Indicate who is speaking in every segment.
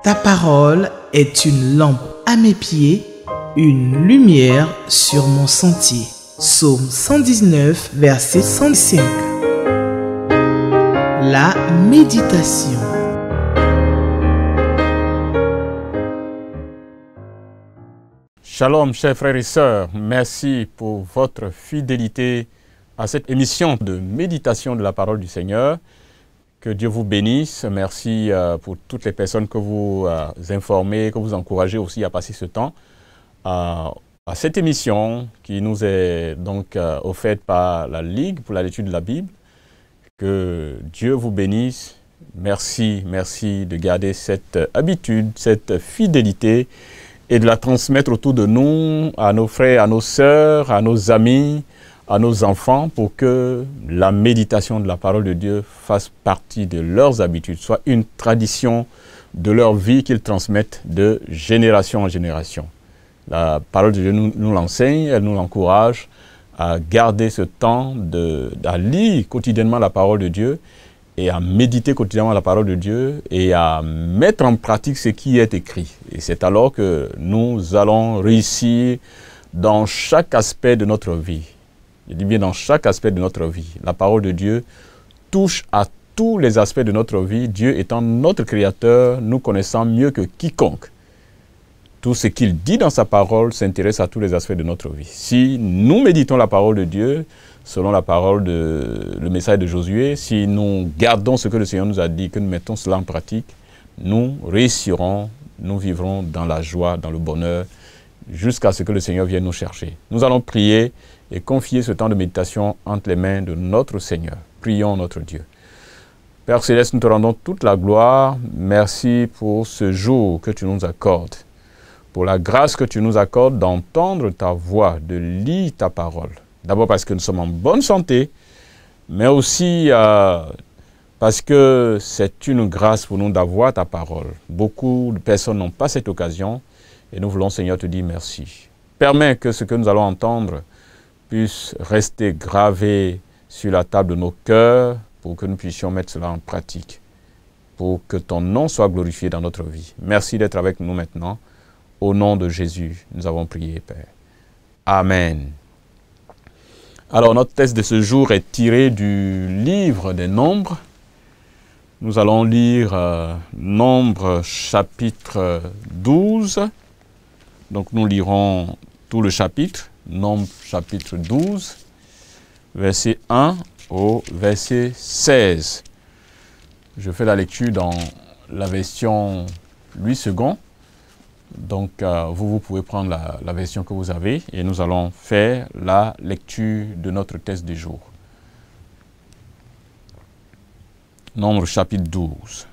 Speaker 1: Ta parole est une lampe à mes pieds, une lumière sur mon sentier. Psaume 119, verset 105. La méditation.
Speaker 2: Shalom, chers frères et sœurs. Merci pour votre fidélité à cette émission de méditation de la parole du Seigneur. Que Dieu vous bénisse. Merci pour toutes les personnes que vous informez, que vous encouragez aussi à passer ce temps à cette émission qui nous est donc offerte par la Ligue pour la lecture de la Bible. Que Dieu vous bénisse. Merci de garder cette habitude, cette fidélité et de la transmettre autour de nous, à nos frères, à nos sœurs, à nos amis, à nos enfants, pour que la méditation de la parole de Dieu fasse partie de leurs habitudes, soit une tradition de leur vie qu'ils transmettent de génération en génération. La parole de Dieu nous l'enseigne, elle nous l'encourage à garder ce temps, à lire quotidiennement la parole de Dieu et à méditer quotidiennement la parole de Dieu et à mettre en pratique ce qui est écrit. Et c'est alors que nous allons réussir dans chaque aspect de notre vie. Je dis bien dans chaque aspect de notre vie. La parole de Dieu touche à tous les aspects de notre vie, Dieu étant notre Créateur, nous connaissant mieux que quiconque. Tout ce qu'il dit dans sa parole s'intéresse à tous les aspects de notre vie. Si nous méditons la parole de Dieu, selon la parole le message de Josué, si nous gardons ce que le Seigneur nous a dit, que nous mettons cela en pratique, nous réussirons, nous vivrons dans la joie, dans le bonheur, jusqu'à ce que le Seigneur vienne nous chercher. Nous allons prier et confier ce temps de méditation entre les mains de notre Seigneur. Prions notre Dieu. Père Céleste, nous te rendons toute la gloire. Merci pour ce jour que tu nous accordes, pour la grâce que tu nous accordes d'entendre ta voix, de lire ta parole. D'abord parce que nous sommes en bonne santé, mais aussi parce que c'est une grâce pour nous d'avoir ta parole. Beaucoup de personnes n'ont pas cette occasion et nous voulons, Seigneur, te dire merci. Permets que ce que nous allons entendre puisse rester gravé sur la table de nos cœurs pour que nous puissions mettre cela en pratique, pour que ton nom soit glorifié dans notre vie. Merci d'être avec nous maintenant. Au nom de Jésus, nous avons prié, Père. Amen. Alors, notre texte de ce jour est tiré du livre des Nombres. Nous allons lire Nombres chapitre 12. Donc, nous lirons tout le chapitre. Nombres chapitre 12, verset 1 au verset 16. Je fais la lecture dans la version Louis II. Donc, vous pouvez prendre la version que vous avez et nous allons faire la lecture de notre texte du jour. Nombres chapitre 12.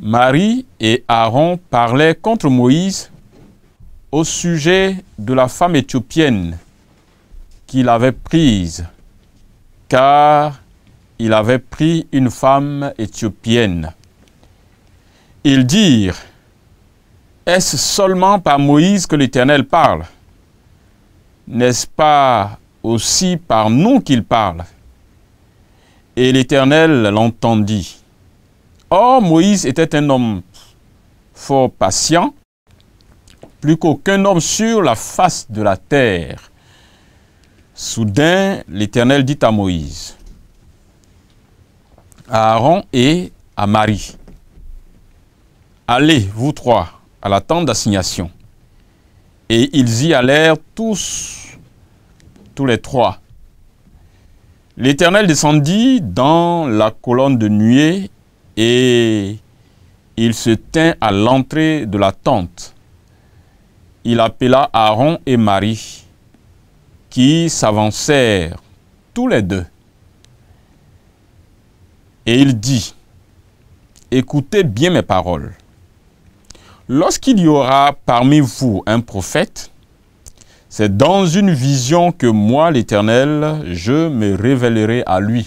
Speaker 2: Marie et Aaron parlaient contre Moïse au sujet de la femme éthiopienne qu'il avait prise, car il avait pris une femme éthiopienne. Ils dirent: est-ce seulement par Moïse que l'Éternel parle? N'est-ce pas aussi par nous qu'il parle? Et l'Éternel l'entendit. Or, Moïse était un homme fort patient, plus qu'aucun homme sur la face de la terre. Soudain, l'Éternel dit à Moïse, à Aaron et à Marie: allez, vous trois, à la tente d'assignation. Et ils y allèrent tous les trois. L'Éternel descendit dans la colonne de nuée et il se tint à l'entrée de la tente. Il appela Aaron et Marie, qui s'avancèrent tous les deux. Et il dit: écoutez bien mes paroles. Lorsqu'il y aura parmi vous un prophète, c'est dans une vision que moi, l'Éternel, je me révélerai à lui.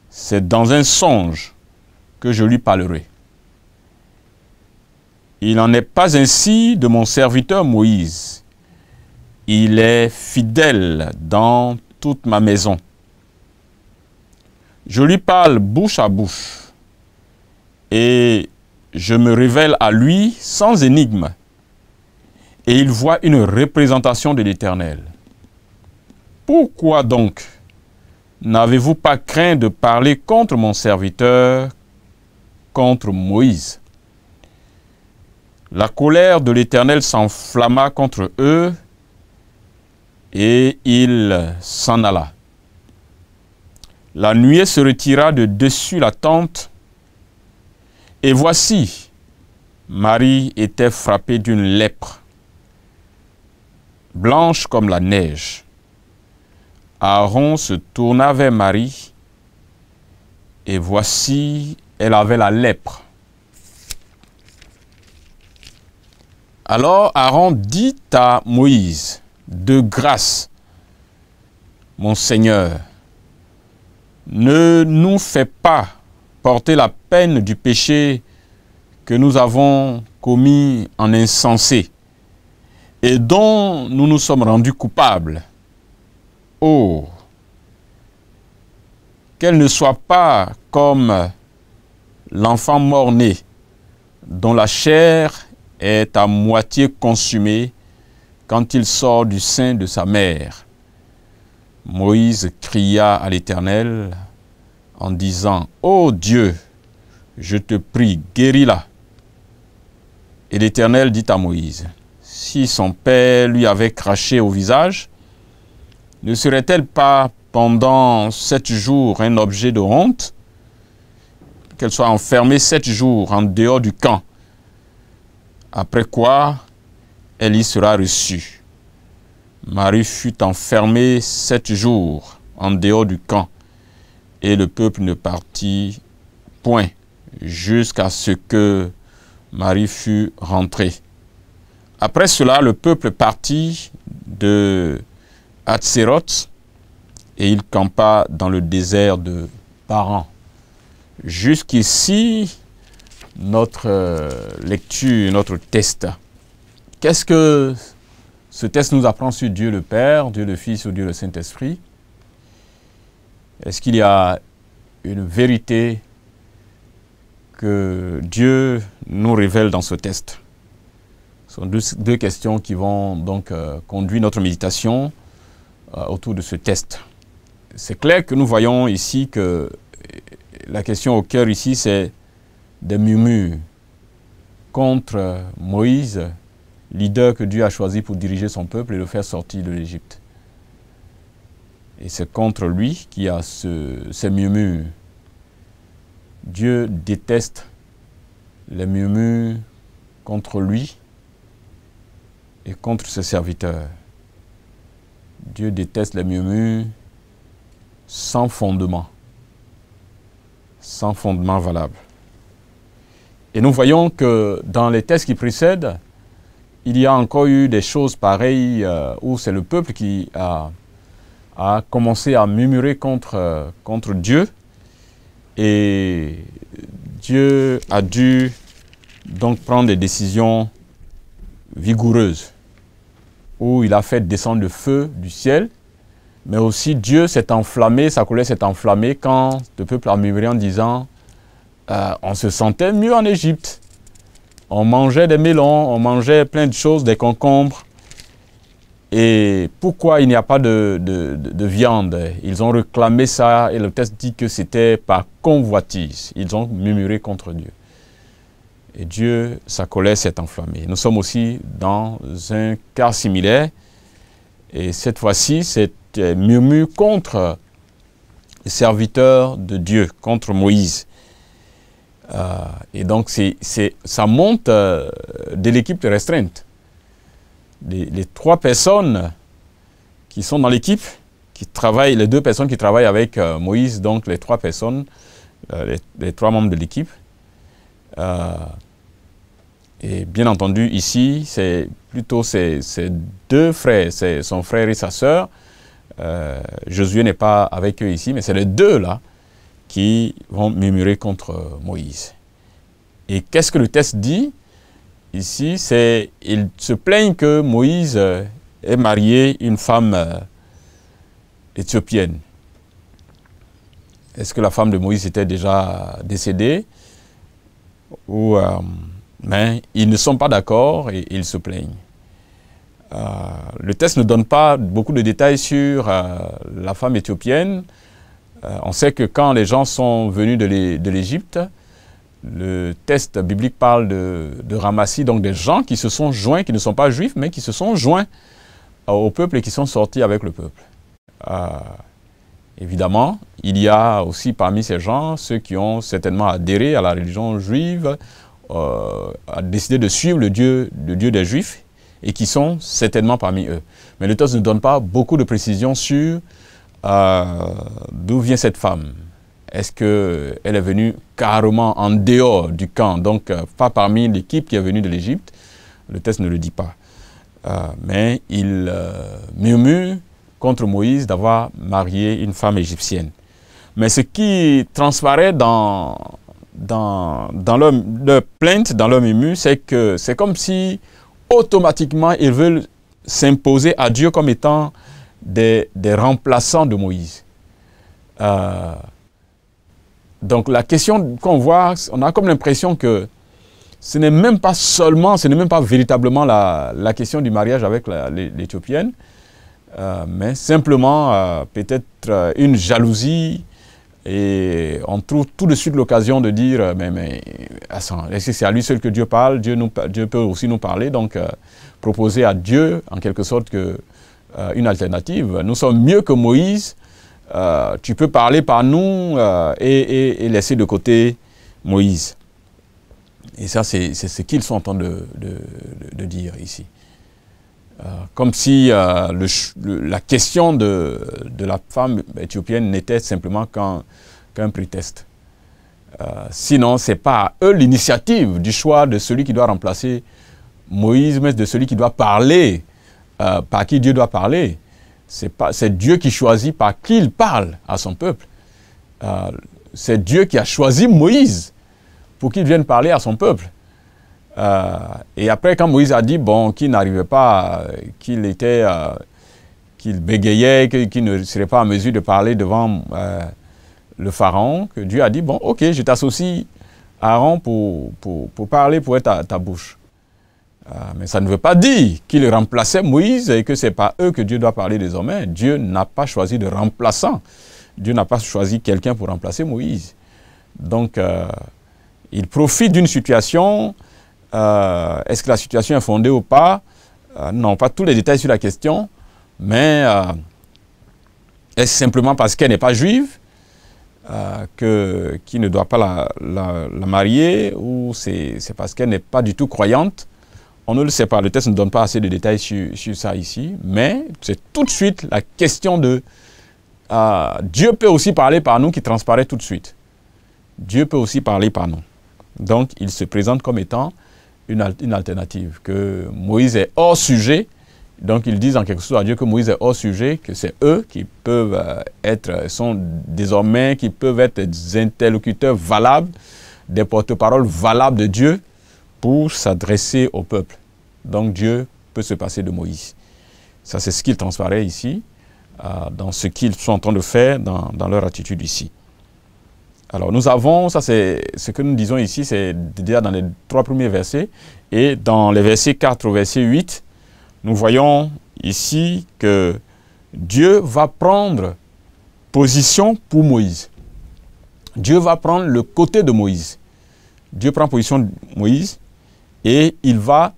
Speaker 2: C'est dans un songe que je lui parlerai. Il n'en est pas ainsi de mon serviteur Moïse. Il est fidèle dans toute ma maison. Je lui parle bouche à bouche et je me révèle à lui sans énigme. Et il voit une représentation de l'Éternel. Pourquoi donc n'avez-vous pas craint de parler contre mon serviteur, contre Moïse? La colère de l'Éternel s'enflamma contre eux, et il s'en alla. La nuée se retira de dessus la tente, et voici, Marie était frappée d'une lèpre, blanche comme la neige. Aaron se tourna vers Marie, et voici, elle avait la lèpre. Alors Aaron dit à Moïse, de grâce, mon Seigneur, ne nous fais pas porter la peine du péché que nous avons commis en insensé et dont nous nous sommes rendus coupables. Oh, qu'elle ne soit pas comme l'enfant mort-né, dont la chair est à moitié consumée quand il sort du sein de sa mère. Moïse cria à l'Éternel en disant, « Ô Dieu, je te prie, guéris-la. » Et l'Éternel dit à Moïse, « Si son père lui avait craché au visage, ne serait-elle pas pendant 7 jours un objet de honte, qu'elle soit enfermée 7 jours en dehors du camp, après quoi elle y sera reçue. » Marie fut enfermée 7 jours en dehors du camp, et le peuple ne partit point jusqu'à ce que Marie fût rentrée. Après cela, le peuple partit de Hatséroth et il campa dans le désert de Paran. Jusqu'ici, notre lecture, notre test. Qu'est-ce que ce test nous apprend sur Dieu le Père, Dieu le Fils ou Dieu le Saint-Esprit? Est-ce qu'il y a une vérité que Dieu nous révèle dans ce test? Ce sont deux questions qui vont donc conduire notre méditation autour de ce test. C'est clair que nous voyons ici que la question au cœur ici, c'est des murmures contre Moïse, leader que Dieu a choisi pour diriger son peuple et le faire sortir de l'Égypte. Et c'est contre lui qu'il y a ces murmures. Dieu déteste les murmures contre lui et contre ses serviteurs. Dieu déteste les murmures sans fondement valable. Et nous voyons que dans les textes qui précèdent, il y a encore eu des choses pareilles où c'est le peuple qui a commencé à murmurer contre Dieu. Et Dieu a dû donc prendre des décisions vigoureuses, où il a fait descendre le feu du ciel, mais aussi Dieu s'est enflammé, sa colère s'est enflammée quand le peuple a murmuré en disant on se sentait mieux en Égypte. On mangeait des melons, on mangeait plein de choses, des concombres. Et pourquoi il n'y a pas de viande? Ils ont réclamé ça et le texte dit que c'était par convoitise. Ils ont murmuré contre Dieu. Et Dieu, sa colère s'est enflammée. Nous sommes aussi dans un cas similaire. Et cette fois-ci, c'est murmure contre les serviteurs de Dieu, contre Moïse. Et donc, ça monte de l'équipe restreinte. Les 3 personnes qui sont dans l'équipe, qui travaillent, les 2 personnes qui travaillent avec Moïse, donc les 3 personnes, les 3 membres de l'équipe. Et bien entendu, ici, c'est plutôt ses 2 frères, c'est son frère et sa sœur. Josué n'est pas avec eux ici, mais c'est les 2 là qui vont murmurer contre Moïse. Et qu'est-ce que le texte dit? Ici, ils se plaignent que Moïse ait marié une femme éthiopienne. Est-ce que la femme de Moïse était déjà décédée? mais ils ne sont pas d'accord et ils se plaignent. Le texte ne donne pas beaucoup de détails sur la femme éthiopienne. On sait que quand les gens sont venus de l'Égypte, le texte biblique parle de ramassis, donc des gens qui se sont joints, qui ne sont pas juifs, mais qui se sont joints au peuple et qui sont sortis avec le peuple. Évidemment, il y a aussi parmi ces gens ceux qui ont certainement adhéré à la religion juive, décidé de suivre le Dieu des Juifs, et qui sont certainement parmi eux. Mais le texte ne donne pas beaucoup de précisions sur d'où vient cette femme. Est-ce qu'elle est venue carrément en dehors du camp, donc pas parmi l'équipe qui est venue de l'Égypte? Le texte ne le dit pas. Mais il murmure contre Moïse d'avoir marié une femme égyptienne. Mais ce qui transparaît dans leur plainte, dans leur murmure, c'est que c'est comme si automatiquement ils veulent s'imposer à Dieu comme étant des remplaçants de Moïse. Donc la question qu'on voit, on a comme l'impression que ce n'est même pas seulement, ce n'est même pas véritablement la question du mariage avec l'Éthiopienne, mais simplement peut-être une jalousie, et on trouve tout de suite l'occasion de dire mais est-ce que c'est à lui seul que Dieu parle? Dieu peut aussi nous parler, donc proposer à Dieu en quelque sorte une alternative. Nous sommes mieux que Moïse, tu peux parler par nous et laisser de côté Moïse. Et ça, c'est ce qu'ils sont en train de dire ici. Comme si la question de la femme éthiopienne n'était simplement qu'un prétexte. Sinon, ce n'est pas à eux l'initiative du choix de celui qui doit remplacer Moïse, mais de celui qui doit parler, par qui Dieu doit parler. C'est Dieu qui choisit par qui il parle à son peuple. C'est Dieu qui a choisi Moïse pour qu'il vienne parler à son peuple. Et après, quand Moïse a dit qu'il n'arrivait pas, qu'il bégayait, qu'il ne serait pas en mesure de parler devant le pharaon, que Dieu a dit ok, je t'associe à Aaron pour parler, pour être ta bouche. Mais ça ne veut pas dire qu'il remplaçait Moïse et que ce n'est pas eux que Dieu doit parler désormais. Dieu n'a pas choisi de remplaçant. Dieu n'a pas choisi quelqu'un pour remplacer Moïse. Donc, il profite d'une situation. Est-ce que la situation est fondée ou pas? Non, pas tous les détails sur la question, mais est-ce simplement parce qu'elle n'est pas juive qu'il ne doit pas la marier, ou c'est parce qu'elle n'est pas du tout croyante? On ne le sait pas, le texte ne donne pas assez de détails sur ça ici, mais c'est tout de suite la question de Dieu peut aussi parler par nous qui transparaît tout de suite. Dieu peut aussi parler par nous. Donc, il se présente comme étant une alternative, que Moïse est hors sujet. Donc, ils disent en quelque sorte à Dieu que Moïse est hors sujet, que c'est eux qui peuvent sont désormais, qui peuvent être des interlocuteurs valables, des porte-paroles valables de Dieu pour s'adresser au peuple. Donc, Dieu peut se passer de Moïse. Ça, c'est ce qu'il transparaît ici, dans ce qu'ils sont en train de faire, dans leur attitude ici. Alors, nous avons, ça c'est ce que nous disons ici, c'est déjà dans les 3 premiers versets. Et dans les versets 4 au verset 8, nous voyons ici que Dieu va prendre position pour Moïse. Dieu va prendre le côté de Moïse. Dieu prend position de Moïse et il va,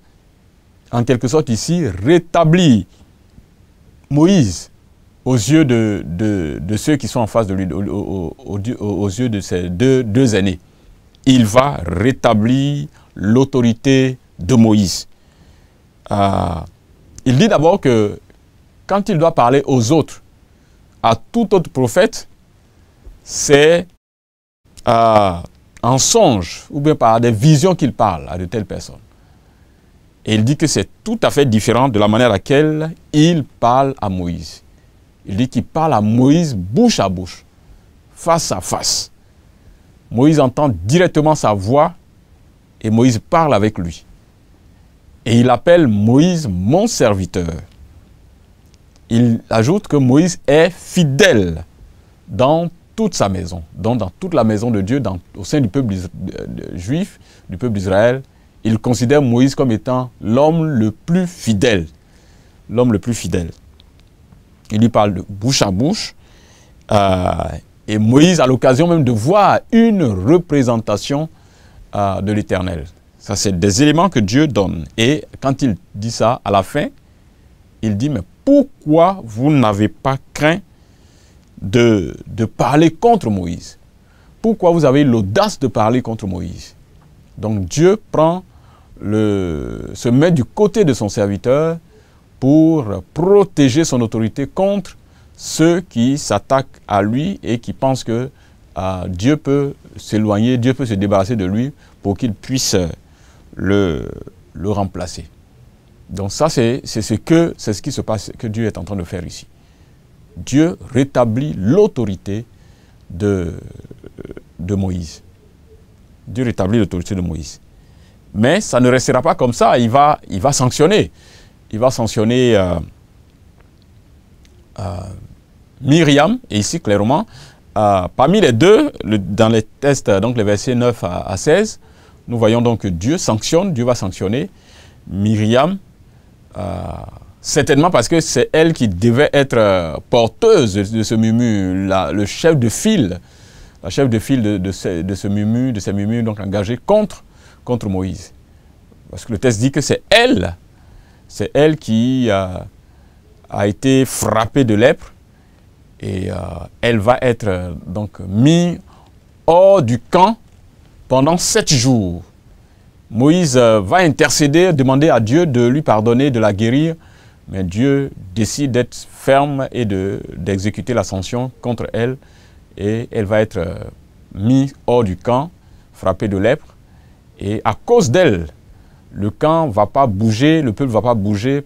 Speaker 2: en quelque sorte ici, rétablir Moïse aux yeux de ceux qui sont en face de lui, aux yeux de ces deux aînés. Il va rétablir l'autorité de Moïse. Il dit d'abord que quand il doit parler aux autres, à tout autre prophète, c'est en songe ou bien par des visions qu'il parle à de telles personnes. Et il dit que c'est tout à fait différent de la manière à laquelle il parle à Moïse. Il dit qu'il parle à Moïse bouche à bouche, face à face. Moïse entend directement sa voix et Moïse parle avec lui. Et il appelle Moïse mon serviteur. Il ajoute que Moïse est fidèle dans toute sa maison, donc dans toute la maison de Dieu, au sein du peuple juif, du peuple d'Israël, il considère Moïse comme étant l'homme le plus fidèle. L'homme le plus fidèle. Il lui parle de bouche à bouche. Et Moïse a l'occasion même de voir une représentation de l'Éternel. Ça, c'est des éléments que Dieu donne. Et quand il dit ça, à la fin, il dit, mais pourquoi vous n'avez pas craint de parler contre Moïse? Pourquoi vous avez l'audace de parler contre Moïse? Donc Dieu se met du côté de son serviteur pour protéger son autorité contre ceux qui s'attaquent à lui et qui pensent que Dieu peut s'éloigner, Dieu peut se débarrasser de lui pour qu'il puisse le remplacer. Donc ça, c'est ce qui se passe, que Dieu est en train de faire ici. Dieu rétablit l'autorité de Moïse. Dieu rétablit l'autorité de Moïse. Mais ça ne restera pas comme ça, il va sanctionner. Il va sanctionner Myriam, et ici clairement, parmi les deux, dans les textes, donc les versets 9 à 16, nous voyons donc que Dieu va sanctionner Myriam, certainement parce que c'est elle qui devait être porteuse de ce murmure, le chef de file, la chef de file de ces murmures donc engagés contre Moïse. Parce que le texte dit que c'est elle qui a été frappée de lèpre et elle va être donc mise hors du camp pendant 7 jours. Moïse va intercéder, demander à Dieu de lui pardonner, de la guérir, mais Dieu décide d'être ferme et d'exécuter la sanction contre elle et elle va être mise hors du camp, frappée de lèpre, et à cause d'elle, le camp ne va pas bouger, le peuple ne va pas bouger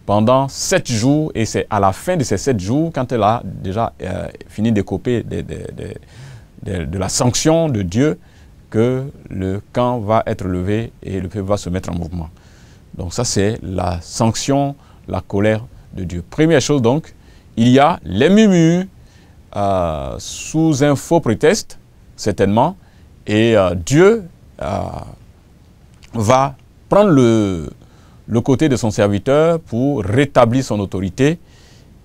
Speaker 2: pendant 7 jours, et c'est à la fin de ces 7 jours, quand elle a déjà fini d'écoper de la sanction de Dieu, que le camp va être levé et le peuple va se mettre en mouvement. Donc ça, c'est la sanction, la colère de Dieu. Première chose donc, il y a les murmures sous un faux prétexte, certainement, et Dieu va prendre le côté de son serviteur pour rétablir son autorité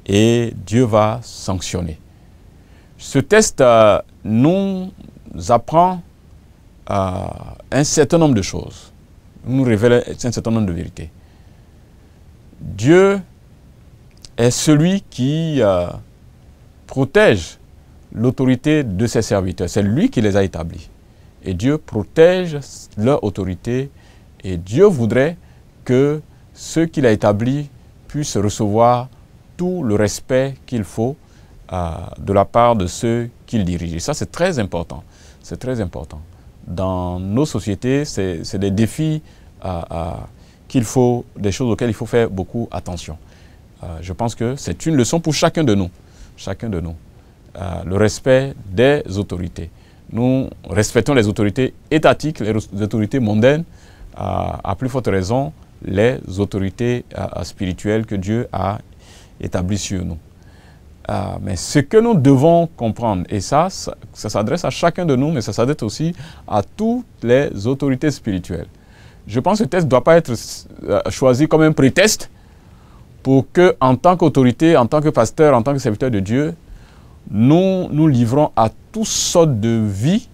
Speaker 2: et Dieu va sanctionner. Ce texte nous apprend un certain nombre de choses, nous révèle un certain nombre de vérités. Dieu est celui qui protège l'autorité de ses serviteurs. C'est lui qui les a établis. Et Dieu protège leur autorité et Dieu voudrait que ceux qu'il a établis puissent recevoir tout le respect qu'il faut de la part de ceux qu'il dirige. Et ça, c'est très important. C'est très important. Dans nos sociétés, c'est des défis des choses auxquelles il faut faire beaucoup attention. Je pense que c'est une leçon pour chacun de nous. Chacun de nous. Le respect des autorités. Nous respectons les autorités étatiques, les autorités mondaines, à plus forte raison, les autorités spirituelles que Dieu a établies sur nous. Mais ce que nous devons comprendre, et ça s'adresse à chacun de nous, mais ça s'adresse aussi à toutes les autorités spirituelles. Je pense que ce texte ne doit pas être choisi comme un prétexte pour que, en tant qu'autorité, en tant que pasteur, en tant que serviteur de Dieu, nous nous livrons à toutes sortes de vies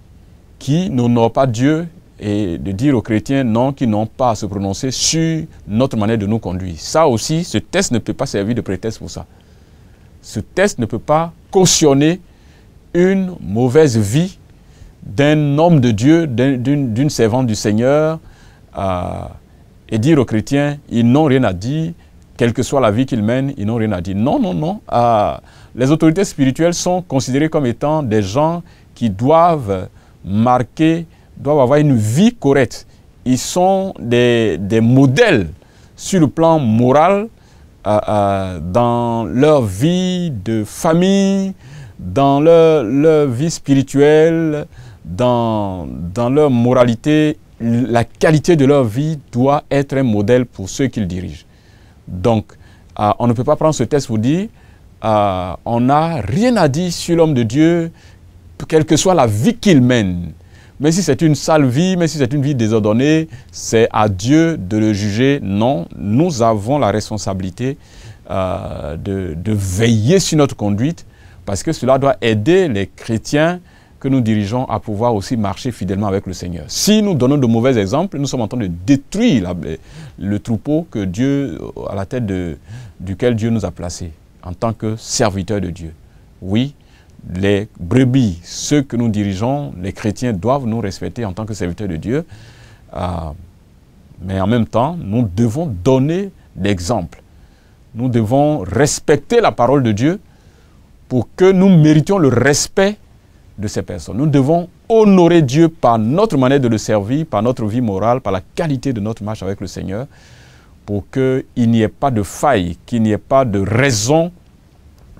Speaker 2: qui n'honorent pas Dieu et de dire aux chrétiens non, qui n'ont pas à se prononcer sur notre manière de nous conduire. Ça aussi, ce texte ne peut pas servir de prétexte pour ça. Ce texte ne peut pas cautionner une mauvaise vie d'un homme de Dieu, d'une servante du Seigneur, et dire aux chrétiens, ils n'ont rien à dire, quelle que soit la vie qu'ils mènent, ils n'ont rien à dire. Non, non, non. Les autorités spirituelles sont considérées comme étant des gens qui doivent avoir une vie correcte. Ils sont des modèles sur le plan moral, dans leur vie de famille, dans leur vie spirituelle, dans leur moralité. La qualité de leur vie doit être un modèle pour ceux qu'ils dirigent. Donc, on ne peut pas prendre ce texte pour dire on n'a rien à dire sur l'homme de Dieu quelle que soit la vie qu'il mène, même si c'est une sale vie, même si c'est une vie désordonnée, c'est à Dieu de le juger. Non, nous avons la responsabilité de veiller sur notre conduite, parce que cela doit aider les chrétiens que nous dirigeons à pouvoir aussi marcher fidèlement avec le Seigneur. Si nous donnons de mauvais exemples, nous sommes en train de détruire le troupeau que Dieu, à la tête duquel Dieu nous a placés en tant que serviteurs de Dieu. Oui, les brebis, ceux que nous dirigeons, les chrétiens doivent nous respecter en tant que serviteurs de Dieu, mais en même temps, nous devons donner l'exemple. Nous devons respecter la parole de Dieu pour que nous méritions le respect de ces personnes. Nous devons honorer Dieu par notre manière de le servir, par notre vie morale, par la qualité de notre marche avec le Seigneur, pour qu'il n'y ait pas de faille, qu'il n'y ait pas de raison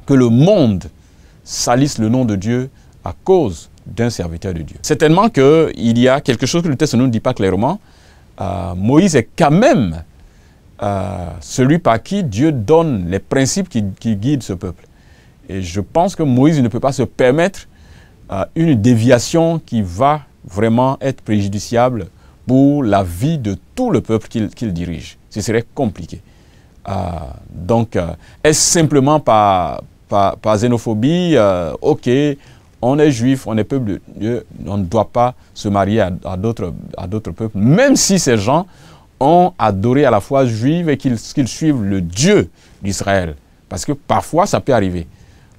Speaker 2: que le monde salisse le nom de Dieu à cause d'un serviteur de Dieu. Certainement qu'il y a quelque chose que le texte ne nous dit pas clairement. Moïse est quand même celui par qui Dieu donne les principes qui guident ce peuple. Et je pense que Moïse ne peut pas se permettre une déviation qui va vraiment être préjudiciable pour la vie de tout le peuple qu'il dirige. Ce serait compliqué. Donc, est-ce simplement par xénophobie, ok, on est juif, on est peuple de Dieu, on ne doit pas se marier à d'autres peuples, même si ces gens ont adoré à la foi juive et qu'ils suivent le Dieu d'Israël. Parce que parfois, ça peut arriver.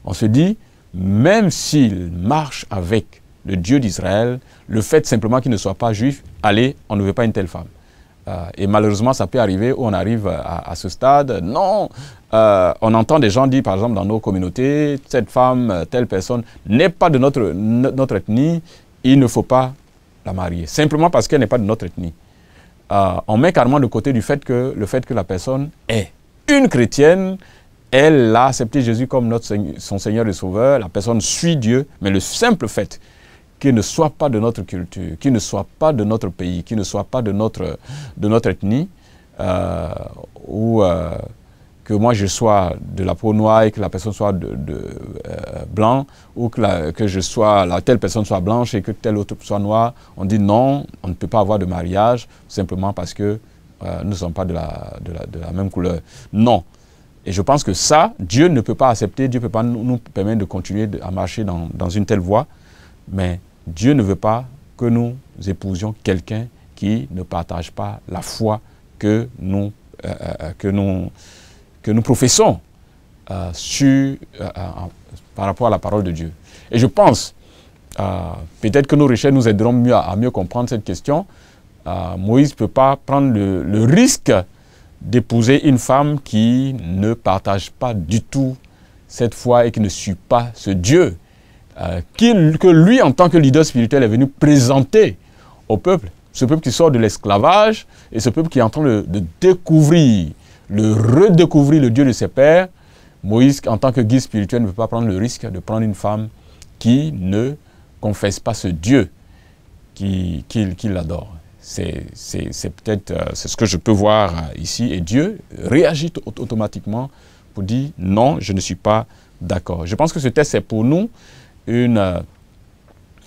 Speaker 2: On se dit, même s'il marche avec le Dieu d'Israël, le fait simplement qu'il ne soit pas juif, allez, on ne veut pas une telle femme. Et malheureusement, ça peut arriver où on arrive à ce stade. Non, on entend des gens dire, par exemple, dans nos communautés, cette femme, telle personne n'est pas de notre ethnie, il ne faut pas la marier. Simplement parce qu'elle n'est pas de notre ethnie. On met carrément de côté le fait que la personne est une chrétienne. Elle a accepté Jésus comme son Seigneur et Sauveur. La personne suit Dieu, mais le simple fait qu'il ne soit pas de notre culture, qu'il ne soit pas de notre pays, qu'il ne soit pas de notre ethnie, ou que moi je sois de la peau noire et que la personne soit blanc, ou que telle personne soit blanche et que telle autre soit noire, on dit non, on ne peut pas avoir de mariage simplement parce que nous ne sommes pas de la même couleur. Non. Et je pense que ça, Dieu ne peut pas accepter, Dieu ne peut pas nous permettre de continuer à marcher dans une telle voie, mais Dieu ne veut pas que nous épousions quelqu'un qui ne partage pas la foi que nous professons par rapport à la parole de Dieu. Et je pense, peut-être que nos recherches nous aideront à mieux comprendre cette question. Moïse ne peut pas prendre le risque d'épouser une femme qui ne partage pas du tout cette foi et qui ne suit pas ce Dieu que lui, en tant que leader spirituel, est venu présenter au peuple. Ce peuple qui sort de l'esclavage et ce peuple qui est en train de redécouvrir le Dieu de ses pères. Moïse, en tant que guide spirituel, ne peut pas prendre le risque de prendre une femme qui ne confesse pas ce Dieu qu'il adore. C'est peut-être ce que je peux voir ici. Et Dieu réagit automatiquement pour dire non, je ne suis pas d'accord. Je pense que ce texte est pour nous une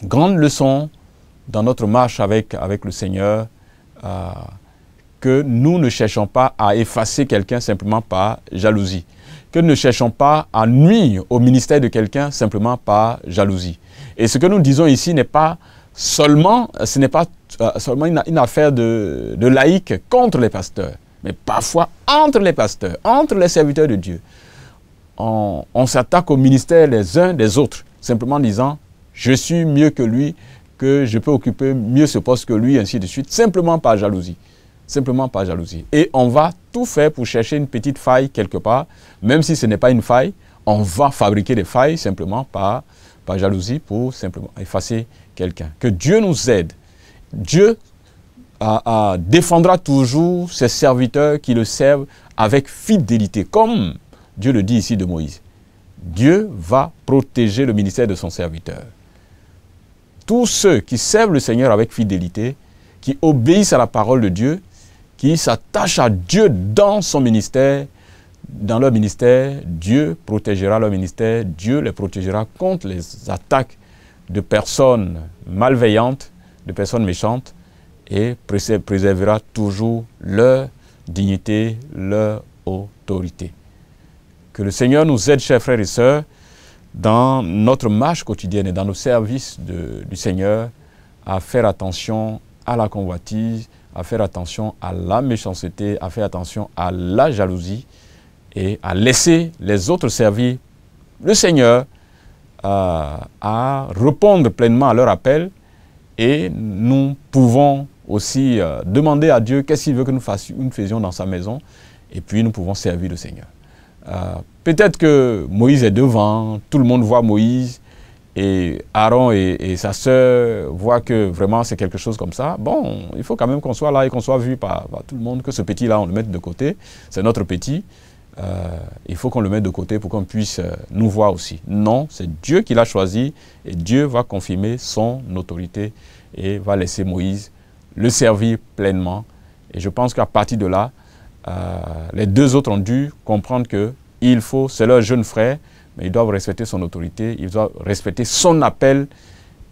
Speaker 2: grande leçon dans notre marche avec le Seigneur, que nous ne cherchons pas à effacer quelqu'un simplement par jalousie, que nous ne cherchons pas à nuire au ministère de quelqu'un simplement par jalousie. Et ce que nous disons ici n'est pas seulement une affaire de laïcs contre les pasteurs, mais parfois entre les pasteurs, entre les serviteurs de Dieu. On s'attaque au ministère les uns des autres, simplement en disant « je suis mieux que lui, que je peux occuper mieux ce poste que lui, ainsi de suite », simplement par jalousie. Simplement par jalousie. Et on va tout faire pour chercher une petite faille quelque part, même si ce n'est pas une faille, on va fabriquer des failles simplement par jalousie pour simplement effacer quelqu'un. Que Dieu nous aide. Dieu défendra toujours ses serviteurs qui le servent avec fidélité, comme Dieu le dit ici de Moïse. Dieu va protéger le ministère de son serviteur. Tous ceux qui servent le Seigneur avec fidélité, qui obéissent à la parole de Dieu, qui s'attachent à Dieu dans son ministère, dans leur ministère, Dieu protégera leur ministère, Dieu les protégera contre les attaques de personnes malveillantes, de personnes méchantes, et préservera toujours leur dignité, leur autorité. Que le Seigneur nous aide, chers frères et sœurs, dans notre marche quotidienne et dans nos services du Seigneur, à faire attention à la convoitise, à faire attention à la méchanceté, à faire attention à la jalousie et à laisser les autres servir le Seigneur, à répondre pleinement à leur appel. Et nous pouvons aussi demander à Dieu qu'est-ce qu'il veut que nous faisions dans sa maison, et puis nous pouvons servir le Seigneur. Peut-être que Moïse est devant, tout le monde voit Moïse, et Aaron et sa sœur voient que vraiment c'est quelque chose comme ça. Bon, il faut quand même qu'on soit là et qu'on soit vu par tout le monde, que ce petit-là, on le mette de côté. C'est notre petit. Il faut qu'on le mette de côté pour qu'on puisse nous voir aussi. Non, c'est Dieu qui l'a choisi et Dieu va confirmer son autorité et va laisser Moïse le servir pleinement. Et je pense qu'à partir de là, les deux autres ont dû comprendre que c'est leur jeune frère, mais ils doivent respecter son autorité, ils doivent respecter son appel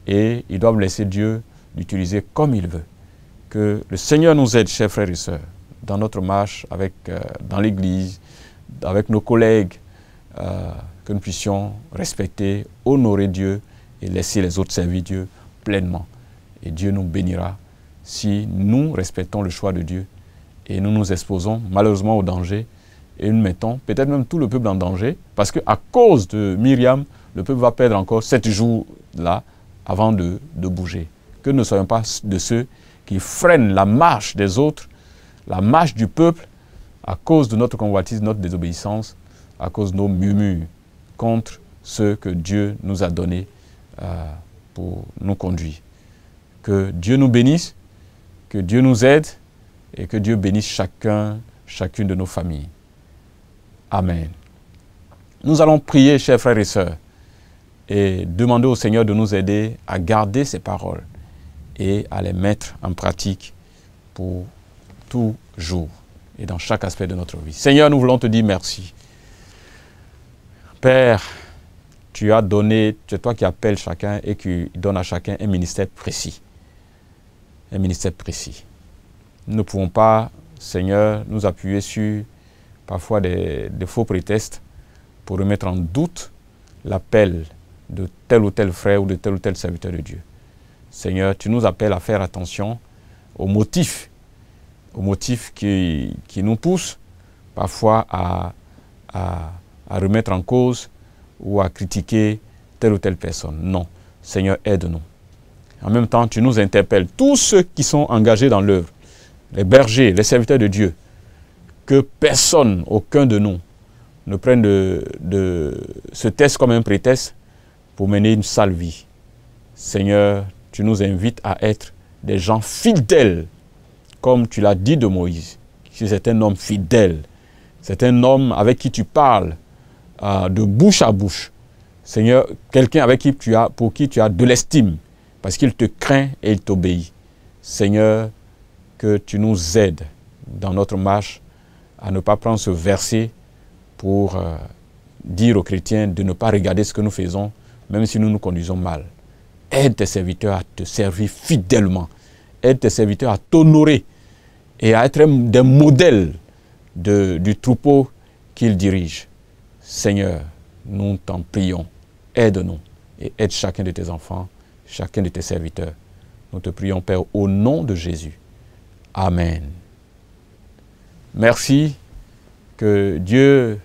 Speaker 2: et ils doivent laisser Dieu l'utiliser comme il veut. Que le Seigneur nous aide, chers frères et sœurs, dans notre marche dans l'Église, avec nos collègues, que nous puissions respecter, honorer Dieu et laisser les autres servir Dieu pleinement. Et Dieu nous bénira si nous respectons le choix de Dieu et nous nous exposons malheureusement au danger et nous mettons peut-être même tout le peuple en danger parce qu'à cause de Myriam, le peuple va perdre encore 7 jours-là avant de bouger. Que nous ne soyons pas de ceux qui freinent la marche des autres, la marche du peuple, à cause de notre convoitise, notre désobéissance, à cause de nos murmures contre ceux que Dieu nous a donnés pour nous conduire. Que Dieu nous bénisse, que Dieu nous aide et que Dieu bénisse chacune de nos familles. Amen. Nous allons prier, chers frères et sœurs, et demander au Seigneur de nous aider à garder ces paroles et à les mettre en pratique pour toujours et dans chaque aspect de notre vie. Seigneur, nous voulons te dire merci. Père, tu as donné, c'est toi qui appelles chacun et qui donne à chacun un ministère précis. Un ministère précis. Nous ne pouvons pas, Seigneur, nous appuyer sur parfois des faux prétextes pour remettre en doute l'appel de tel ou tel frère ou de tel ou tel serviteur de Dieu. Seigneur, tu nous appelles à faire attention aux motifs qui nous poussent parfois à remettre en cause ou à critiquer telle ou telle personne. Non, Seigneur, aide-nous. En même temps, tu nous interpelles, tous ceux qui sont engagés dans l'œuvre, les bergers, les serviteurs de Dieu, que personne, aucun de nous, ne prenne ce test comme un prétexte pour mener une sale vie. Seigneur, tu nous invites à être des gens fidèles, comme tu l'as dit de Moïse. C'est un homme fidèle, c'est un homme avec qui tu parles de bouche à bouche. Seigneur, quelqu'un pour qui tu as de l'estime, parce qu'il te craint et il t'obéit. Seigneur, que tu nous aides dans notre marche à ne pas prendre ce verset pour dire aux chrétiens de ne pas regarder ce que nous faisons, même si nous nous conduisons mal. Aide tes serviteurs à te servir fidèlement. Aide tes serviteurs à t'honorer et à être des modèles du troupeau qu'ils dirigent. Seigneur, nous t'en prions. Aide-nous et aide chacun de tes enfants, chacun de tes serviteurs. Nous te prions, Père, au nom de Jésus. Amen. Merci. Que Dieu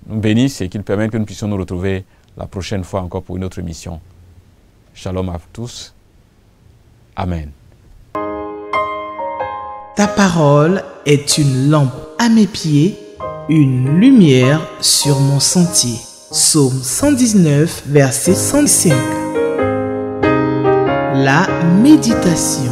Speaker 2: nous bénisse et qu'il permette que nous puissions nous retrouver la prochaine fois encore pour une autre émission. Shalom à tous. Amen.
Speaker 1: Ta parole est une lampe à mes pieds, une lumière sur mon sentier. Psaume 119, verset 105. La méditation.